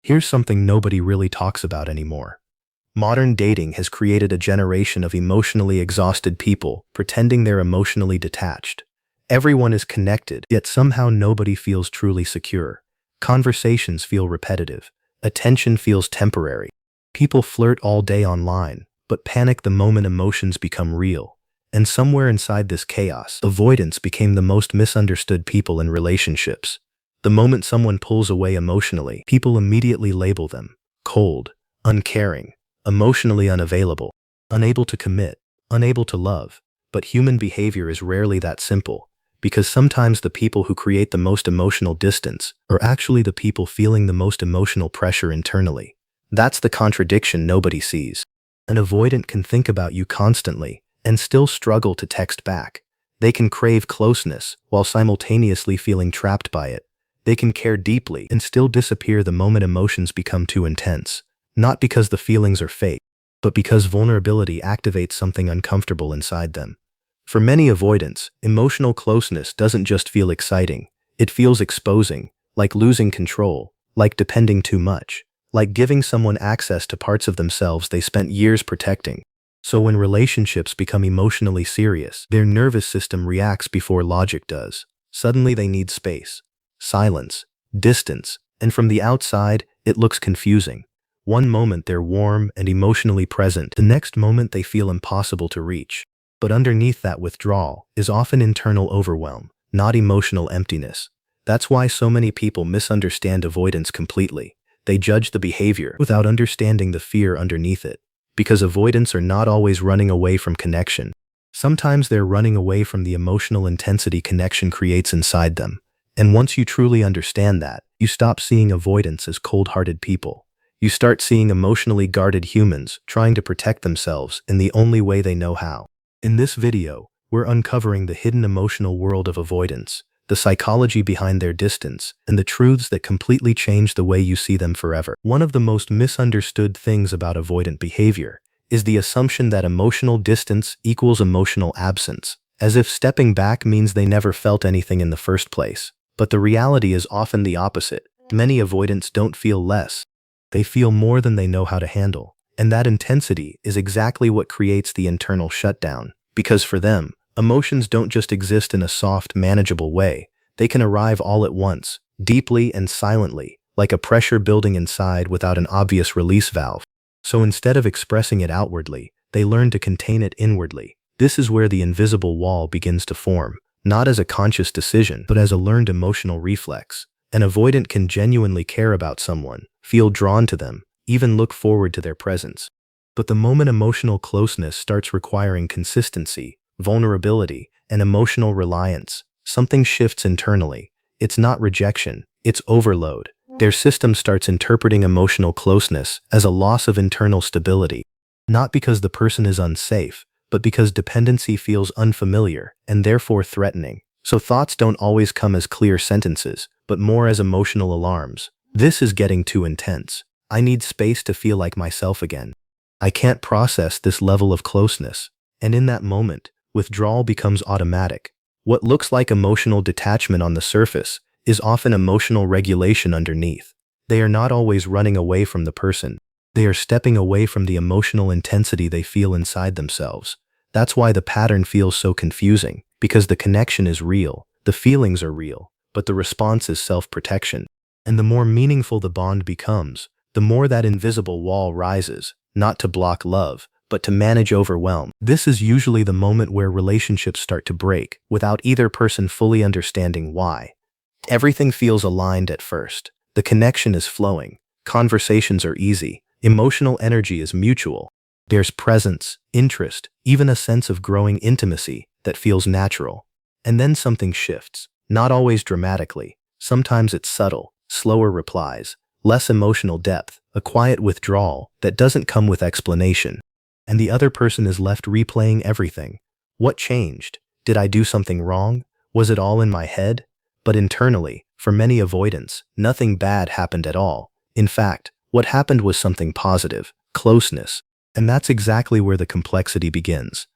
Here's something nobody really talks about anymore. Modern dating has created a generation of emotionally exhausted people pretending they're emotionally detached. Everyone is connected, yet somehow nobody feels truly secure. Conversations feel repetitive. Attention feels temporary. People flirt all day online, but panic the moment emotions become real. And somewhere inside this chaos, avoidance became the most misunderstood people in relationships. The moment someone pulls away emotionally, people immediately label them cold, uncaring, emotionally unavailable, unable to commit, unable to love. But human behavior is rarely that simple, because sometimes the people who create the most emotional distance are actually the people feeling the most emotional pressure internally. That's the contradiction nobody sees. An avoidant can think about you constantly and still struggle to text back. They can crave closeness while simultaneously feeling trapped by it. They can care deeply and still disappear the moment emotions become too intense. Not because the feelings are fake, but because vulnerability activates something uncomfortable inside them. For many avoidants, emotional closeness doesn't just feel exciting. It feels exposing, like losing control, like depending too much, like giving someone access to parts of themselves they spent years protecting. So when relationships become emotionally serious, their nervous system reacts before logic does. Suddenly they need space, silence, distance, and from the outside, it looks confusing. One moment they're warm and emotionally present, the next moment they feel impossible to reach. But underneath that withdrawal is often internal overwhelm, not emotional emptiness. That's why so many people misunderstand avoidance completely. They judge the behavior without understanding the fear underneath it. Because avoidants are not always running away from connection. Sometimes they're running away from the emotional intensity connection creates inside them. And once you truly understand that, you stop seeing avoidants as cold-hearted people. You start seeing emotionally guarded humans trying to protect themselves in the only way they know how. In this video, we're uncovering the hidden emotional world of avoidants, the psychology behind their distance, and the truths that completely change the way you see them forever. One of the most misunderstood things about avoidant behavior is the assumption that emotional distance equals emotional absence, as if stepping back means they never felt anything in the first place. But the reality is often the opposite. Many avoidants don't feel less. They feel more than they know how to handle. And that intensity is exactly what creates the internal shutdown. Because for them, emotions don't just exist in a soft, manageable way. They can arrive all at once, deeply and silently, like a pressure building inside without an obvious release valve. So instead of expressing it outwardly, they learn to contain it inwardly. This is where the invisible wall begins to form, not as a conscious decision, but as a learned emotional reflex. An avoidant can genuinely care about someone, feel drawn to them, even look forward to their presence. But the moment emotional closeness starts requiring consistency, vulnerability, and emotional reliance, something shifts internally. It's not rejection, it's overload. Their system starts interpreting emotional closeness as a loss of internal stability, not because the person is unsafe, but because dependency feels unfamiliar and therefore threatening. So thoughts don't always come as clear sentences, but more as emotional alarms. This is getting too intense. I need space to feel like myself again. I can't process this level of closeness. And in that moment, withdrawal becomes automatic. What looks like emotional detachment on the surface is often emotional regulation underneath. They are not always running away from the person. They are stepping away from the emotional intensity they feel inside themselves. That's why the pattern feels so confusing, because the connection is real, the feelings are real, but the response is self-protection. And the more meaningful the bond becomes, the more that invisible wall rises, not to block love, but to manage overwhelm. This is usually the moment where relationships start to break, without either person fully understanding why. Everything feels aligned at first. The connection is flowing, conversations are easy, emotional energy is mutual. There's presence, interest, even a sense of growing intimacy that feels natural. And then something shifts, not always dramatically. Sometimes it's subtle, slower replies, less emotional depth, a quiet withdrawal that doesn't come with explanation. And the other person is left replaying everything. What changed? Did I do something wrong? Was it all in my head? But internally, for many avoidants, nothing bad happened at all. In fact, what happened was something positive, closeness. And that's exactly where the complexity begins.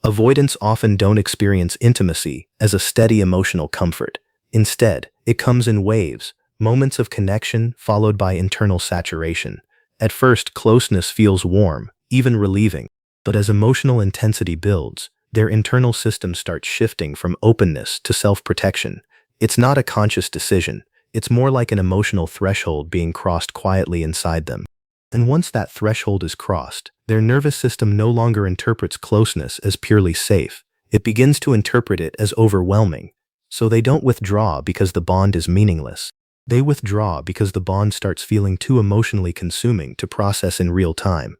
Avoidants often don't experience intimacy as a steady emotional comfort. Instead, it comes in waves, moments of connection followed by internal saturation. At first, closeness feels warm, even relieving, but as emotional intensity builds, their internal system starts shifting from openness to self-protection. It's not a conscious decision. It's more like an emotional threshold being crossed quietly inside them. And once that threshold is crossed, their nervous system no longer interprets closeness as purely safe. It begins to interpret it as overwhelming. So they don't withdraw because the bond is meaningless. They withdraw because the bond starts feeling too emotionally consuming to process in real time.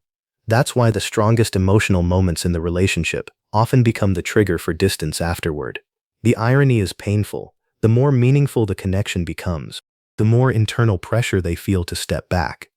That's why the strongest emotional moments in the relationship often become the trigger for distance afterward. The irony is painful. The more meaningful the connection becomes, the more internal pressure they feel to step back.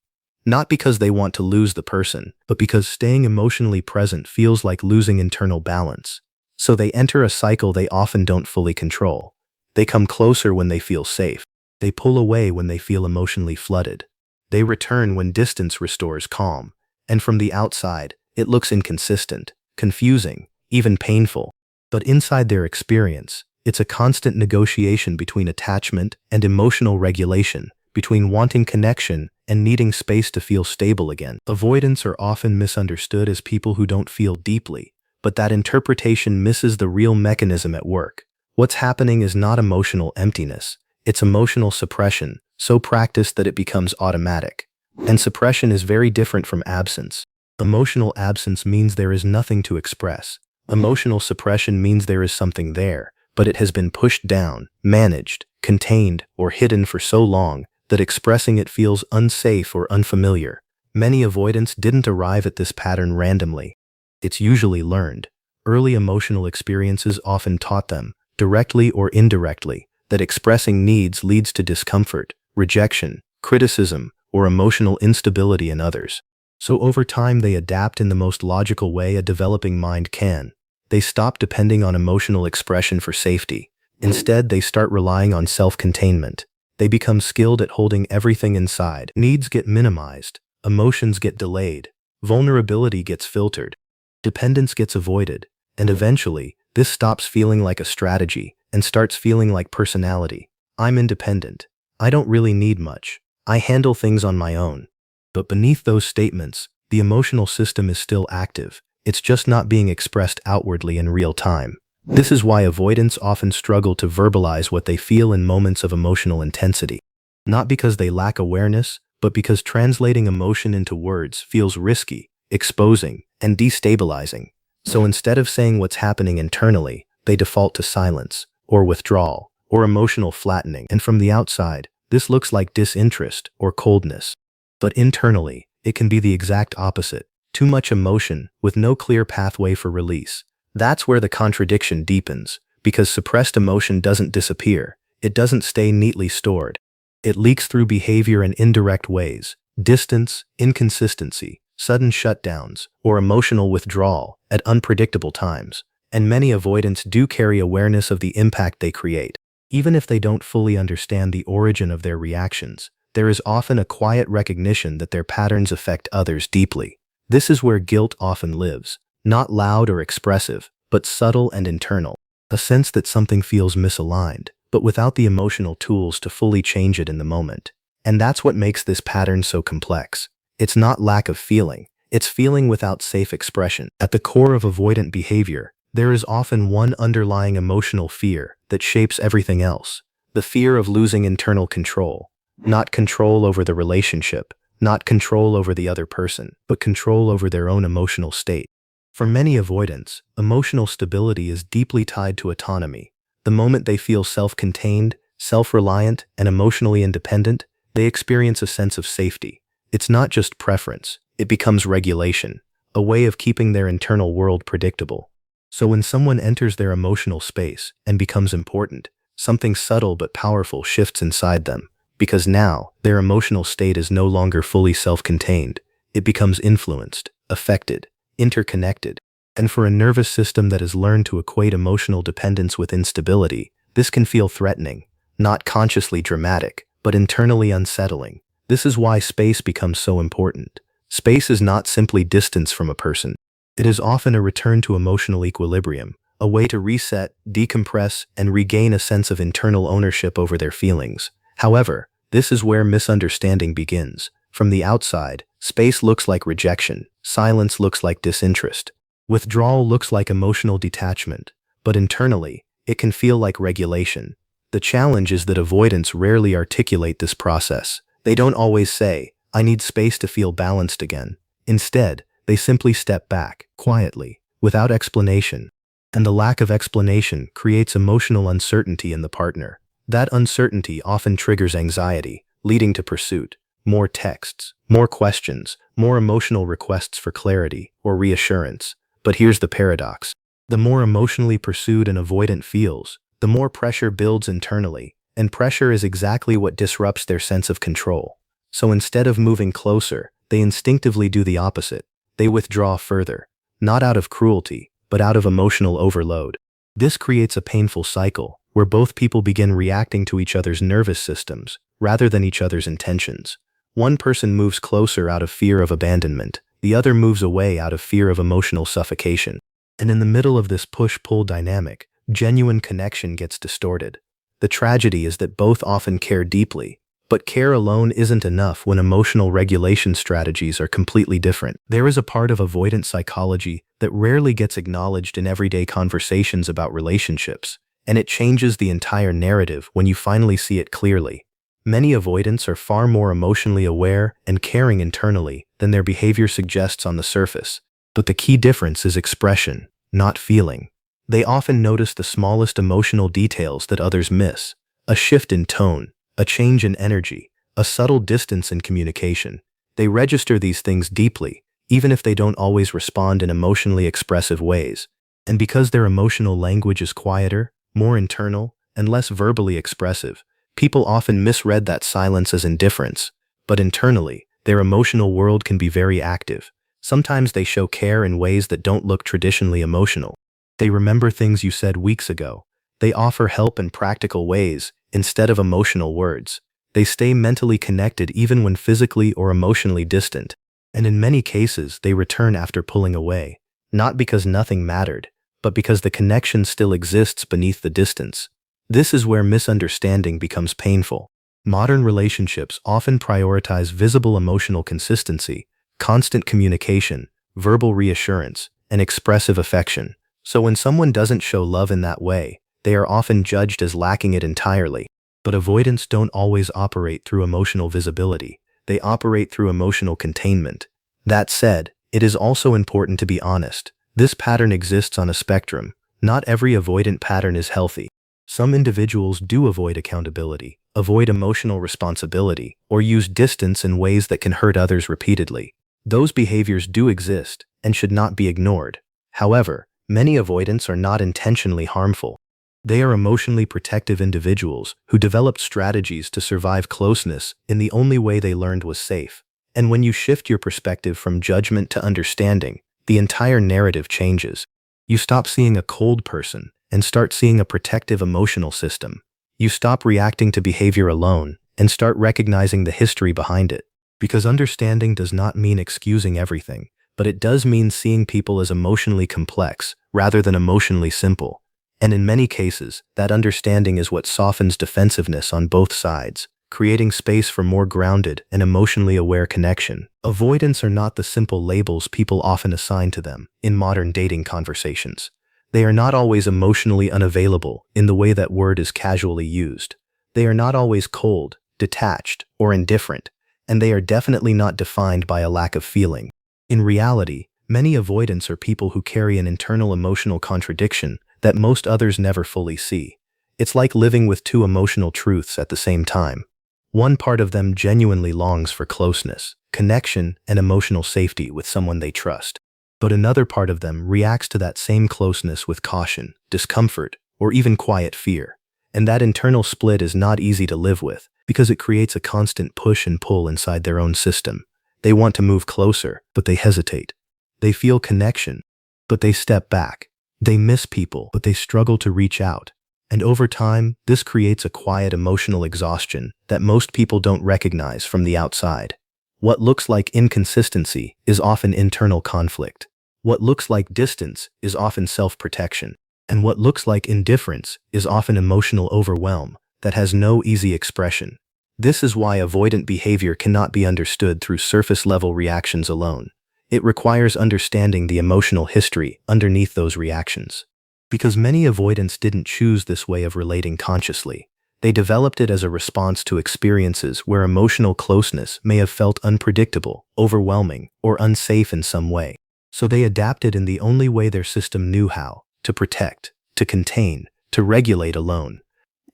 Not because they want to lose the person, but because staying emotionally present feels like losing internal balance. So they enter a cycle they often don't fully control. They come closer when they feel safe. They pull away when they feel emotionally flooded. They return when distance restores calm. And from the outside, it looks inconsistent, confusing, even painful. But inside their experience, it's a constant negotiation between attachment and emotional regulation, between wanting connection and needing space to feel stable again. Avoidants are often misunderstood as people who don't feel deeply, but that interpretation misses the real mechanism at work. What's happening is not emotional emptiness, it's emotional suppression, so practiced that it becomes automatic. And suppression is very different from absence. Emotional absence means there is nothing to express. Emotional suppression means there is something there, but it has been pushed down, managed, contained, or hidden for so long that expressing it feels unsafe or unfamiliar. Many avoidants didn't arrive at this pattern randomly. It's usually learned. Early emotional experiences often taught them, directly or indirectly, that expressing needs leads to discomfort, rejection, criticism, or emotional instability in others. So over time they adapt in the most logical way a developing mind can. They stop depending on emotional expression for safety. Instead, they start relying on self-containment. They become skilled at holding everything inside. Needs get minimized, emotions get delayed, vulnerability gets filtered, dependence gets avoided, and eventually, this stops feeling like a strategy and starts feeling like personality. I'm independent. I don't really need much. I handle things on my own. But beneath those statements, the emotional system is still active. It's just not being expressed outwardly in real time. This is why avoidants often struggle to verbalize what they feel in moments of emotional intensity. Not because they lack awareness, but because translating emotion into words feels risky, exposing, and destabilizing. So instead of saying what's happening internally, they default to silence, or withdrawal, or emotional flattening. And from the outside, this looks like disinterest or coldness. But internally, it can be the exact opposite. Too much emotion with no clear pathway for release. That's where the contradiction deepens, because suppressed emotion doesn't disappear. It doesn't stay neatly stored. It leaks through behavior in indirect ways: distance, inconsistency, sudden shutdowns, or emotional withdrawal at unpredictable times. And many avoidants do carry awareness of the impact they create. Even if they don't fully understand the origin of their reactions, there is often a quiet recognition that their patterns affect others deeply. This is where guilt often lives, not loud or expressive, but subtle and internal. A sense that something feels misaligned, but without the emotional tools to fully change it in the moment. And that's what makes this pattern so complex. It's not lack of feeling, it's feeling without safe expression. At the core of avoidant behavior, there is often one underlying emotional fear that shapes everything else: the fear of losing internal control. Not control over the relationship, not control over the other person, but control over their own emotional state. For many avoidants, emotional stability is deeply tied to autonomy. The moment they feel self-contained, self-reliant, and emotionally independent, they experience a sense of safety. It's not just preference, it becomes regulation, a way of keeping their internal world predictable. So when someone enters their emotional space and becomes important, something subtle but powerful shifts inside them. Because now, their emotional state is no longer fully self-contained. It becomes influenced, affected, interconnected. And for a nervous system that has learned to equate emotional dependence with instability, this can feel threatening, not consciously dramatic, but internally unsettling. This is why space becomes so important. Space is not simply distance from a person. It is often a return to emotional equilibrium, a way to reset, decompress, and regain a sense of internal ownership over their feelings. However, This is where misunderstanding begins. From the outside, space looks like rejection, silence looks like disinterest, withdrawal looks like emotional detachment, but internally, it can feel like regulation. The challenge is that avoidants rarely articulate this process. They don't always say, "I need space to feel balanced again." Instead, they simply step back, quietly, without explanation. And the lack of explanation creates emotional uncertainty in the partner. That uncertainty often triggers anxiety, leading to pursuit, more texts, more questions, more emotional requests for clarity or reassurance. But here's the paradox. The more emotionally pursued an avoidant feels, the more pressure builds internally, and pressure is exactly what disrupts their sense of control. So instead of moving closer, they instinctively do the opposite. They withdraw further, not out of cruelty, but out of emotional overload. This creates a painful cycle, where both people begin reacting to each other's nervous systems, rather than each other's intentions. One person moves closer out of fear of abandonment, the other moves away out of fear of emotional suffocation. And in the middle of this push-pull dynamic, genuine connection gets distorted. The tragedy is that both often care deeply, but care alone isn't enough when emotional regulation strategies are completely different. There is a part of avoidant psychology that rarely gets acknowledged in everyday conversations about relationships, and it changes the entire narrative when you finally see it clearly. Many avoidants are far more emotionally aware and caring internally than their behavior suggests on the surface. But the key difference is expression, not feeling. They often notice the smallest emotional details that others miss. A shift in tone, a change in energy, a subtle distance in communication. They register these things deeply, even if they don't always respond in emotionally expressive ways. And because their emotional language is quieter, more internal, and less verbally expressive, people often misread that silence as indifference. But internally, their emotional world can be very active. Sometimes they show care in ways that don't look traditionally emotional. They remember things you said weeks ago. They offer help in practical ways instead of emotional words. They stay mentally connected even when physically or emotionally distant. And in many cases, they return after pulling away, not because nothing mattered, but because the connection still exists beneath the distance. This is where misunderstanding becomes painful. Modern relationships often prioritize visible emotional consistency, constant communication, verbal reassurance, and expressive affection. So when someone doesn't show love in that way, they are often judged as lacking it entirely. But avoidants don't always operate through emotional visibility. They operate through emotional containment. That said, it is also important to be honest. This pattern exists on a spectrum. Not every avoidant pattern is healthy. Some individuals do avoid accountability, avoid emotional responsibility, or use distance in ways that can hurt others repeatedly. Those behaviors do exist and should not be ignored. However, many avoidants are not intentionally harmful. They are emotionally protective individuals who developed strategies to survive closeness in the only way they learned was safe. And when you shift your perspective from judgment to understanding, the entire narrative changes. You stop seeing a cold person and start seeing a protective emotional system. You stop reacting to behavior alone and start recognizing the history behind it. Because understanding does not mean excusing everything, but it does mean seeing people as emotionally complex rather than emotionally simple. And in many cases, that understanding is what softens defensiveness on both sides, creating space for more grounded and emotionally aware connection. Avoidants are not the simple labels people often assign to them in modern dating conversations. They are not always emotionally unavailable in the way that word is casually used. They are not always cold, detached, or indifferent, and they are definitely not defined by a lack of feeling. In reality, many avoidants are people who carry an internal emotional contradiction that most others never fully see. It's like living with two emotional truths at the same time. One part of them genuinely longs for closeness, connection, and emotional safety with someone they trust. But another part of them reacts to that same closeness with caution, discomfort, or even quiet fear. And that internal split is not easy to live with because it creates a constant push and pull inside their own system. They want to move closer, but they hesitate. They feel connection, but they step back. They miss people, but they struggle to reach out. And over time, this creates a quiet emotional exhaustion that most people don't recognize from the outside. What looks like inconsistency is often internal conflict. What looks like distance is often self-protection. And what looks like indifference is often emotional overwhelm that has no easy expression. This is why avoidant behavior cannot be understood through surface-level reactions alone. It requires understanding the emotional history underneath those reactions. Because many avoidants didn't choose this way of relating consciously. They developed it as a response to experiences where emotional closeness may have felt unpredictable, overwhelming, or unsafe in some way. So they adapted in the only way their system knew how: to protect, to contain, to regulate alone.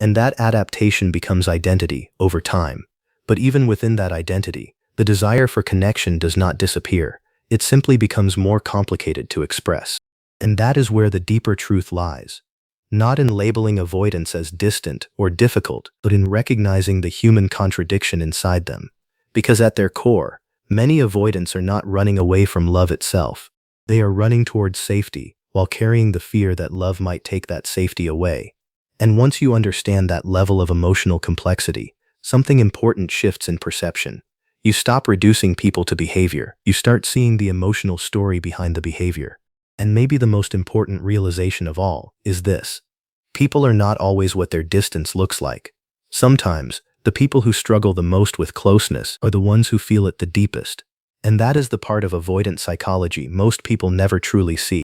And that adaptation becomes identity over time. But even within that identity, the desire for connection does not disappear. It simply becomes more complicated to express. And that is where the deeper truth lies. Not in labeling avoidance as distant or difficult, but in recognizing the human contradiction inside them. Because at their core, many avoidants are not running away from love itself. They are running towards safety, while carrying the fear that love might take that safety away. And once you understand that level of emotional complexity, something important shifts in perception. You stop reducing people to behavior. You start seeing the emotional story behind the behavior. And maybe the most important realization of all is this: people are not always what their distance looks like. Sometimes, the people who struggle the most with closeness are the ones who feel it the deepest. And that is the part of avoidant psychology most people never truly see.